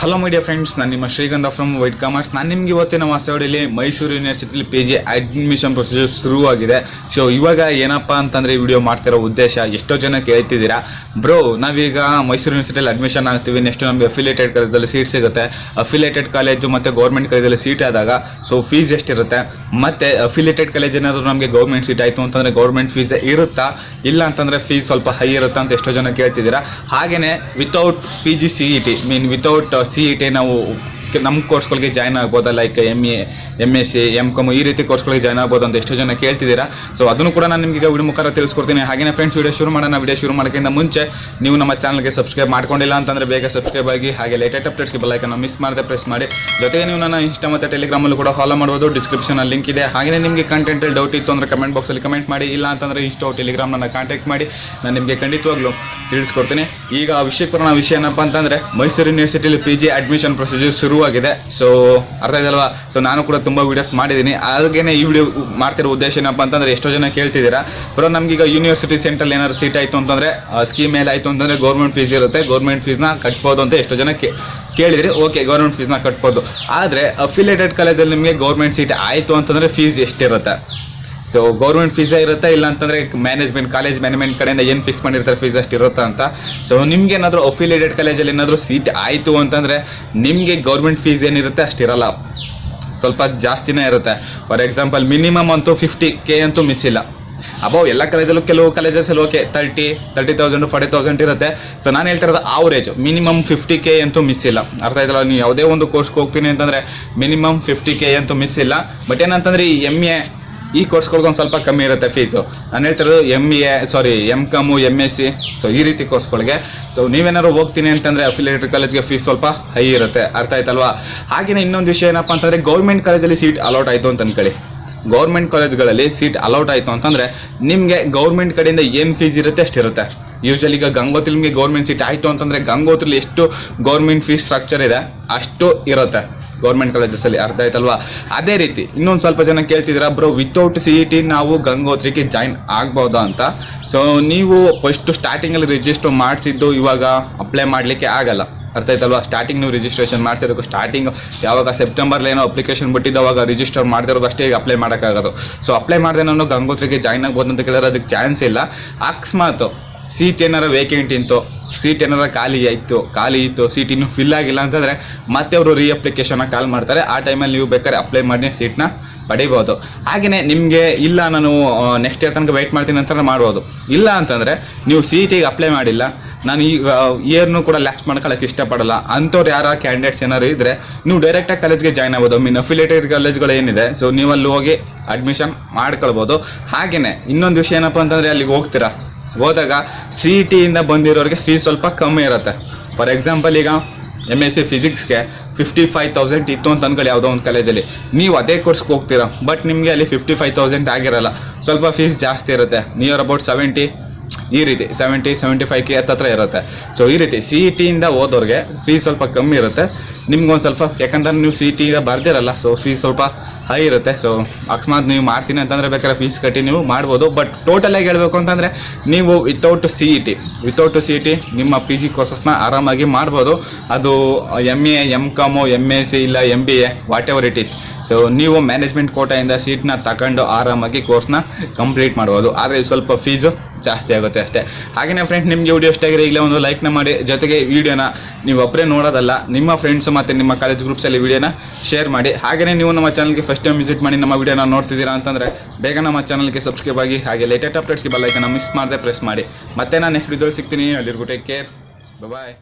Hello my dear friends, ನಾನು ನಿಮ್ಮ ಶ್ರೀಗಂಧ ಫ್ರಮ್ ವೈಟ್ ಕಾಮರ್ಸ್. ನಾನು ನಿಮ್ಗೆ ಇವತ್ತಿನ ಹೊಸವಡಿಯಲ್ಲಿ ಮೈಸೂರು ಯೂನಿವರ್ಸಿಟಿಲಿ PG ಅಡ್ಮಿಷನ್ ಪ್ರೊಸೀಜರ್ ಶುರುವಾಗಿದೆ. ಸೊ ಇವಾಗ ಏನಪ್ಪ ಅಂತಂದರೆ ವಿಡಿಯೋ ಮಾಡ್ತಿರೋ ಉದ್ದೇಶ, ಎಷ್ಟೋ ಜನ ಕೇಳ್ತಿದ್ದೀರಾ, ಬ್ರೋ ನಾವೀಗ ಮೈಸೂರು ಯೂನಿವರ್ಸಿಟಿಯಲ್ಲಿ ಅಡ್ಮಿಷನ್ ಆಗ್ತೀವಿ, ನೆಕ್ಸ್ಟ್ ನಮಗೆ ಅಫಿಲಿಯೇಟೆಡ್ ಕಾಲೇಜಲ್ಲಿ ಸೀಟ್ ಸಿಗುತ್ತೆ. ಅಫಿಲಿಯೇಟೆಡ್ ಕಾಲೇಜು ಮತ್ತು ಗೌರ್ಮೆಂಟ್ ಕಾಲೇಜಲ್ಲಿ ಸೀಟ್ ಆದಾಗ ಸೊ ಫೀಸ್ ಎಷ್ಟಿರುತ್ತೆ, ಮತ್ತು ಅಫಿಲಿಯೇಟೆಡ್ ಕಾಲೇಜ್ ಏನಾದರೂ ನಮಗೆ ಗೌರ್ಮೆಂಟ್ ಸೀಟ್ ಆಯಿತು ಅಂತಂದರೆ ಗೌರ್ಮೆಂಟ್ ಫೀಸ್ ಇರುತ್ತಾ, ಇಲ್ಲ ಅಂತಂದರೆ ಫೀಸ್ ಸ್ವಲ್ಪ ಹೈ ಇರುತ್ತಾ ಅಂತ ಎಷ್ಟೋ ಜನ ಕೇಳ್ತಿದ್ದೀರಾ. ಹಾಗೆಯೇ without PG CET without CET ನಾವು ನಮ್ಮ ಕೋರ್ಸ್ಗಳಿಗೆ ಜಾಯ್ನ್ ಆಗ್ಬೋದಾ, ಲೈಕ್ MA M.sc M.com ಈ ರೀತಿ ಕೋರ್ಸ್ಗಳಿಗೆ ಜಾಯ್ನ್ ಆಗ್ಬೋದು ಅಂತ ಎಷ್ಟೋ ಜನ ಕೇಳ್ತಿದ್ದೀರಾ. ಸೊ ಅದನ್ನು ಕೂಡ ನಾನು ನಿಮಗೆ ವಿಡಿಯೋ ಮುಖಾಂತರ ತಿಳಿಸ್ಕೊಡ್ತೀನಿ. ಹಾಗೆಯೇ ಫ್ರೆಂಡ್ಸ್, ವಿಡಿಯೋ ಶುರು ಮಾಡೋಣ. ವಿಡಿಯೋ ಶುರು ಮಾಡೋಕ್ಕಿಂತ ಮುಂಚೆ ನೀವು ನಮ್ಮ ಚಾನಲ್ಗೆ ಸಬ್ಸ್ಕ್ರೈಬ್ ಮಾಡ್ಕೊಂಡಿಲ್ಲ ಅಂತಂದರೆ ಬೇಗ ಸಬ್ಸ್ಕ್ರೈಬ್ ಆಗಿ, ಹಾಗೆ ಲೇಟೆಸ್ಟ್ ಅಪ್ಡೇಟ್ಸ್ಗೆ ಬೆಲ್ ಐಕಾನ್ ಮಿಸ್ ಮಾಡದೆ ಪ್ರೆಸ್ ಮಾಡಿ. ಜೊತೆಗೆ ನೀವು ನನ್ನ ಇನ್ಸ್ಟಾ ಮತ್ತು ಟೆಲಿಗ್ರಾಮಲ್ಲೂ ಕೂಡ ಫಾಲೋ ಮಾಡ್ಬೋದು, ಡಿಸ್ಕ್ರಿಪ್ಷನಲ್ಲಿ ಲಿಂಕ್ ಇದೆ. ಹಾಗೆಯೇ ನಿಮಗೆ ಕಂಟೆಂಟಲ್ಲಿ ಡೌಟ್ ಇತ್ತು ಅಂದರೆ ಕಮೆಂಟ್ ಬಾಕ್ಸಲ್ಲಿ ಕಮೆಂಟ್ ಮಾಡಿ, ಇಲ್ಲ ಅಂತಂದರೆ ಇನ್ಸ್ಟಾ ಟೆಲಿಗ್ರಾಮ್ ನನ್ನ ಕಾಂಟ್ಯಾಕ್ಟ್ ಮಾಡಿ, ನಾನು ನಿಮಗೆ ಖಂಡಿತವಾಗ್ಲೂ ತಿಳಿಸ್ಕೊಡ್ತೀನಿ. ಈಗ ವಿಷಯ ಏನಪ್ಪ ಅಂತಂದರೆ ಮೈಸೂರು ಯೂನಿವರ್ಸಿಟಿಯಲ್ಲಿ PG ಅಡ್ಮಿಷನ್ ಪ್ರೊಸೀಜರ್ ಶುರುವಾಗಿದೆ. ಸೊ ಅರ್ಥ ಇದಲ್ವಾ. ಸೊ ನಾನು ಕೂಡ ತುಂಬ ವೀಡಿಯೋಸ್ ಮಾಡಿದ್ದೀನಿ. ಹಾಗೇನೆ ಈ ವಿಡಿಯೋ ಮಾಡ್ತಿರೋ ಉದ್ದೇಶ ಏನಪ್ಪ ಅಂತಂದರೆ ಎಷ್ಟೋ ಜನ ಕೇಳ್ತಿದ್ದೀರಾ, ಬರೋ ನಮಗೀಗ ಯೂನಿವರ್ಸಿಟಿ ಸೆಂಟ್ರಲ್ಲಿ ಏನಾದ್ರು ಸೀಟ್ ಆಯಿತು ಅಂತಂದರೆ ಸ್ಕೀಮ್ ಮೇಲೆ ಆಯಿತು ಅಂತಂದರೆ ಗೌರ್ಮೆಂಟ್ ಫೀಸ್ ಇರುತ್ತೆ, ಗೌರ್ಮೆಂಟ್ ಫೀಸ್ನ ಕಟ್ಬೋದು ಅಂತ ಎಷ್ಟೋ ಜನ ಕೇಳಿದ್ರಿ. ಓಕೆ, ಗೌರ್ಮೆಂಟ್ ಫೀಸ್ನ ಕಟ್ಬೋದು. ಆದರೆ ಅಫಿಲಿಯೇಟೆಡ್ ಕಾಲೇಜಲ್ಲಿ ನಿಮಗೆ ಗೌರ್ಮೆಂಟ್ ಸೀಟ್ ಆಯಿತು ಅಂತಂದರೆ ಫೀಸ್ ಎಷ್ಟಿರುತ್ತೆ? ಸೊ ಗೌರ್ಮೆಂಟ್ ಫೀಸೇ ಇರುತ್ತೆ, ಇಲ್ಲ ಅಂತಂದರೆ ಕಾಲೇಜ್ ಮ್ಯಾನೇಜ್ಮೆಂಟ್ ಕಡೆಯಿಂದ ಏನು ಫಿಕ್ಸ್ ಮಾಡಿರ್ತಾರೆ ಫೀಸ್ ಅಷ್ಟು ಇರುತ್ತೆ ಅಂತ. ಸೊ ನಿಮ್ಗೆ ಏನಾದರೂ ಅಫಿಲಿಯೇಟೆಡ್ ಕಾಲೇಜಲ್ಲಿ ಏನಾದರೂ ಸೀಟ್ ಆಯಿತು ಅಂತಂದರೆ ನಿಮಗೆ ಗೌರ್ಮೆಂಟ್ ಫೀಸ್ ಏನಿರುತ್ತೆ ಅಷ್ಟಿರಲ್ಲ, ಸ್ವಲ್ಪ ಜಾಸ್ತಿನೇ ಇರುತ್ತೆ. ಫಾರ್ ಎಕ್ಸಾಂಪಲ್ ಮಿನಿಮಮ್ ಅಂತೂ 50K ಅಂತೂ ಮಿಸ್ ಇಲ್ಲ. ಅಬೌವ್ ಎಲ್ಲ ಕಾಲೇಜಲ್ಲೂ ಕೆಲವು ಕಾಲೇಜಸಲ್ಲಿ ಓಕೆ 30,000 40,000 ಇರುತ್ತೆ. ಸೊ ನಾನು ಹೇಳ್ತಿರೋದು ಆವ್ರೇಜ್ ಮಿನಿಮಮ್ 50K ಅಂತೂ ಮಿಸ್ ಇಲ್ಲ. ಅರ್ಥ ಆಯ್ತಲ್ಲ. ನೀವು ಯಾವುದೇ ಒಂದು ಕೋರ್ಸ್ಗೆ ಹೋಗ್ತೀನಿ ಅಂತಂದರೆ ಮಿನಿಮಮ್ 50K ಅಂತೂ ಮಿಸ್ ಇಲ್ಲ. ಬಟ್ ಏನಂತಂದರೆ ಈ MA ಈ ಕೋರ್ಸ್ಗಳಿಗೆ ಒಂದು ಸ್ವಲ್ಪ ಕಮ್ಮಿ ಇರುತ್ತೆ ಫೀಸು. ನಾನು ಹೇಳ್ತಿರೋದು M.com M.sc ಸೊ ಈ ರೀತಿ ಕೋರ್ಸ್ಗಳಿಗೆ. ಸೊ ನೀವೇನಾದ್ರು ಹೋಗ್ತೀನಿ ಅಂತಂದರೆ ಅಫಿಲಿಯೇಟೆಡ್ ಕಾಲೇಜ್ಗೆ ಫೀಸ್ ಸ್ವಲ್ಪ ಹೈ ಇರುತ್ತೆ. ಅರ್ಥ ಆಯ್ತಲ್ವಾ. ಹಾಗೆಯೇ ಇನ್ನೊಂದು ವಿಷಯ ಏನಪ್ಪ ಅಂತಂದರೆ ಗೌರ್ಮೆಂಟ್ ಕಾಲೇಜಲ್ಲಿ ಸೀಟ್ ಅಲೌಟ್ ಆಯಿತು ಅಂತ ಅನ್ಕೊಳ್ಳಿ. ಗೌರ್ಮೆಂಟ್ ಕಾಲೇಜ್ಗಳಲ್ಲಿ ಸೀಟ್ ಅಲೌಟ್ ಆಯಿತು ಅಂತಂದರೆ ನಿಮಗೆ ಗೌರ್ಮೆಂಟ್ ಕಡೆಯಿಂದ ಏನು ಫೀಸ್ ಇರುತ್ತೆ ಅಷ್ಟಿರುತ್ತೆ. ಯೂಶಲಿ ಈಗ ಗಂಗೋತ್ರಿ ನಿಮಗೆ ಗೌರ್ಮೆಂಟ್ ಸೀಟ್ ಆಯಿತು ಅಂತಂದರೆ ಗಂಗೋತ್ರಿಲಿ ಎಷ್ಟು ಗೌರ್ಮೆಂಟ್ ಫೀಸ್ ಸ್ಟ್ರಕ್ಚರ್ ಇದೆ ಅಷ್ಟು ಇರುತ್ತೆ ಗೌರ್ಮೆಂಟ್ ಕಾಲೇಜಸಲ್ಲಿ. ಅರ್ಥ ಆಯ್ತಲ್ವಾ. ಅದೇ ರೀತಿ ಇನ್ನೊಂದು ಸ್ವಲ್ಪ ಜನ ಕೇಳ್ತಿದ್ದೀರಾ, ಬ್ರೋ ವಿತೌಟ್ CET ನಾವು ಗಂಗೋತ್ರಿಗೆ ಜಾಯಿನ್ ಆಗ್ಬೋದಾ ಅಂತ. ಸೊ ನೀವು ಫಸ್ಟ್ ಸ್ಟಾರ್ಟಿಂಗಲ್ಲಿ ರಿಜಿಸ್ಟರ್ ಮಾಡಿಸಿದ್ದು ಇವಾಗ ಅಪ್ಲೈ ಮಾಡಲಿಕ್ಕೆ ಆಗಲ್ಲ. ಅರ್ಥ ಆಯ್ತಲ್ವಾ. ಸ್ಟಾರ್ಟಿಂಗ್ ನೀವು ರಿಜಿಸ್ಟ್ರೇಷನ್ ಮಾಡ್ತಿರೋದು ಸ್ಟಾರ್ಟಿಂಗ್ ಯಾವಾಗ ಸೆಪ್ಟೆಂಬರ್ಲಿ ಏನೋ ಅಪ್ಲಿಕೇಶನ್ ಬಿಟ್ಟಿದ್ದು ಅವಾಗ ರಿಜಿಸ್ಟರ್ ಮಾಡ್ತಿರೋದು ಅಷ್ಟೇ ಈಗ ಅಪ್ಲೈ ಮಾಡೋಕ್ಕಾಗೋದು. ಸೊ ಅಪ್ಲೈ ಮಾಡಿದೆ ನಾನು ಗಂಗೋತ್ರಿಗೆ ಜಾಯ್ನ್ ಆಗ್ಬೋದು ಅಂತ ಕೇಳಿದ್ರೆ ಅದಕ್ಕೆ ಚಾನ್ಸ್ ಇಲ್ಲ. ಅಕಸ್ಮಾತ್ ಸೀಟ್ ಏನಾರ ವೇಕೆಂಟ್ ಇತ್ತು, ಸೀಟ್ ಏನಾರ ಖಾಲಿ ಇತ್ತು, ಸೀಟ್ ಇನ್ನೂ ಫಿಲ್ ಆಗಿಲ್ಲ ಅಂತಂದರೆ ಮತ್ತೆ ಅವರು ಅಪ್ಲಿಕೇಶನ್ನ ಕಾಲ್ ಮಾಡ್ತಾರೆ. ಆ ಟೈಮಲ್ಲಿ ನೀವು ಬೇಕಾದ್ರೆ ಅಪ್ಲೈ ಮಾಡಿ ಸೀಟ್ನ ಪಡಿಬೋದು. ಹಾಗೆಯೇ ನಿಮಗೆ ಇಲ್ಲ ನಾನು ನೆಕ್ಸ್ಟ್ ಇಯರ್ ತನಕ ವೆಯ್ಟ್ ಮಾಡ್ತೀನಿ ಅಂತಂದ್ರೆ ಮಾಡ್ಬೋದು. ಇಲ್ಲ ಅಂತಂದರೆ ನೀವು CETಗೆ ಅಪ್ಲೈ ಮಾಡಿಲ್ಲ, ನಾನು ಈ ಇಯರ್ನು ಕೂಡ ಲ್ಯಾಕ್ಸ್ ಮಾಡ್ಕೊಳ್ಳೋಕೆ ಇಷ್ಟಪಡಲ್ಲ ಅಂಥವ್ರು ಯಾರ ಕ್ಯಾಂಡಿಡೇಟ್ಸ್ ಏನಾದ್ರು ಇದ್ದರೆ ನೀವು ಡೈರೆಕ್ಟಾಗಿ ಕಾಲೇಜ್ಗೆ ಜಾಯ್ನ್ ಆಗ್ಬೋದು. ಅಫಿಲಿಯೇಟೆಡ್ ಕಾಲೇಜ್ಗಳು ಏನಿದೆ ಸೊ ನೀವು ಅಲ್ಲಿ ಹೋಗಿ ಅಡ್ಮಿಷನ್ ಮಾಡ್ಕೊಳ್ಬೋದು. ಹಾಗೆಯೇ ಇನ್ನೊಂದು ವಿಷಯ ಏನಪ್ಪ ಅಂತಂದರೆ ಅಲ್ಲಿಗೆ ಹೋದಾಗ CETಯಿಂದ ಬಂದಿರೋರಿಗೆ ಫೀಸ್ ಸ್ವಲ್ಪ ಕಮ್ಮಿ ಇರುತ್ತೆ. ಫಾರ್ ಎಕ್ಸಾಂಪಲ್ ಈಗ M.sc ಫಿಸಿಕ್ಸ್ಗೆ 55,000 ಇತ್ತು ಅಂತ ಅನ್ಕೊಳ್ಳಿ ಯಾವುದೋ ಒಂದು ಕಾಲೇಜಲ್ಲಿ. ನೀವು ಅದೇ ಕೋರ್ಸ್ಗೆ ಹೋಗ್ತೀರಾ, ಬಟ್ ನಿಮಗೆ ಅಲ್ಲಿ 55,000 ಆಗಿರಲ್ಲ, ಸ್ವಲ್ಪ ಫೀಸ್ ಜಾಸ್ತಿ ಇರುತ್ತೆ. ನಿಯರ್ ಅಬೌಟ್ 70 ಈ ರೀತಿ 70-75K ಹತ್ರ ಇರುತ್ತೆ. ಸೊ ಈ ರೀತಿ CETಯಿಂದ ಹೋದವ್ರಿಗೆ ಫೀಸ್ ಸ್ವಲ್ಪ ಕಮ್ಮಿ ಇರುತ್ತೆ. ನಿಮ್ಗೊಂದು ಸ್ವಲ್ಪ, ಯಾಕಂದ್ರೆ ನೀವು CETಯಿಂದ ಬರ್ದಿರಲ್ಲ, ಸೊ ಫೀಸ್ ಸ್ವಲ್ಪ ಹೈ ಇರುತ್ತೆ. ಸೊ ಅಕಸ್ಮಾತ್ ನೀವು ಮಾಡ್ತೀನಿ ಅಂತಂದರೆ ಬೇಕಾದ್ರೆ ಫೀಸ್ ಕಟ್ಟಿ ನೀವು ಮಾಡ್ಬೋದು. ಬಟ್ ಟೋಟಲಾಗಿ ಹೇಳಬೇಕು ಅಂತಂದರೆ ನೀವು ವಿತೌಟ್ CET ನಿಮ್ಮ PG ಕೋರ್ಸಸ್ನ ಆರಾಮಾಗಿ ಮಾಡ್ಬೋದು. ಅದು MA M.com M.sc ಇಲ್ಲ MBA what ever it is. So ನೀವು ಮ್ಯಾನೇಜ್ಮೆಂಟ್ ಕೋಟಾಯಿಂದ ಸೀಟ್ನ ತಗೊಂಡು ಆರಾಮಾಗಿ ಕೋರ್ಸ್ನ ಕಂಪ್ಲೀಟ್ ಮಾಡ್ಬೋದು. ಆದರೆ ಸ್ವಲ್ಪ ಫೀಸು ಜಾಸ್ತಿ ಆಗುತ್ತೆ ಅಷ್ಟೇ. ಹಾಗೆಯೇ ಫ್ರೆಂಡ್ಸ್, ನಿಮಗೆ ವಿಡಿಯೋ ಇಷ್ಟ ಆಗಿರೋ ಈಗಲೇ ಒಂದು ಲೈಕ್ನ ಮಾಡಿ, ಜೊತೆಗೆ ವಿಡಿಯೋನ ನೀವು ಒಬ್ಬರೇ ನೋಡೋದಲ್ಲ, ನಿಮ್ಮ ಫ್ರೆಂಡ್ಸ್ ಮತ್ತು ನಿಮ್ಮ ಕಾಲೇಜ್ ಗ್ರೂಪ್ಸಲ್ಲಿ ವಿಡಿಯೋನ ಶೇರ್ ಮಾಡಿ. ಹಾಗೆಯೇ ನೀವು ನಮ್ಮ ಚಾನಲ್ಗೆ ಫಸ್ಟ್ ಟೈಮ್ ವಿಸಿಟ್ ಮಾಡಿ ನಮ್ಮ ವಿಡಿಯೋನ ನೋಡ್ತಿದ್ದೀರಾ ಅಂತಂದರೆ ಬೇಗ ನಮ್ಮ ಚಾನಲ್ಗೆ ಸಬ್ಸ್ಕ್ರೈಬ್ ಆಗಿ, ಹಾಗೆ ಲೇಟೆಸ್ಟ್ ಅಪ್ಡೇಟ್ಸ್ಗೆ ಬೆಲ್ ಐಕಾನ್ ಮಿಸ್ ಮಾಡದೆ ಪ್ರೆಸ್ ಮಾಡಿ. ಮತ್ತೆ ನಾನು ನೆಕ್ಸ್ಟ್ ವಿಡಿಯೋದಲ್ಲಿ ಸಿಗ್ತೀನಿ. ಅಲ್ಲಿರ್ಗೂ ಟೇಕ್ ಕೇರ್, ಬಾಯ್.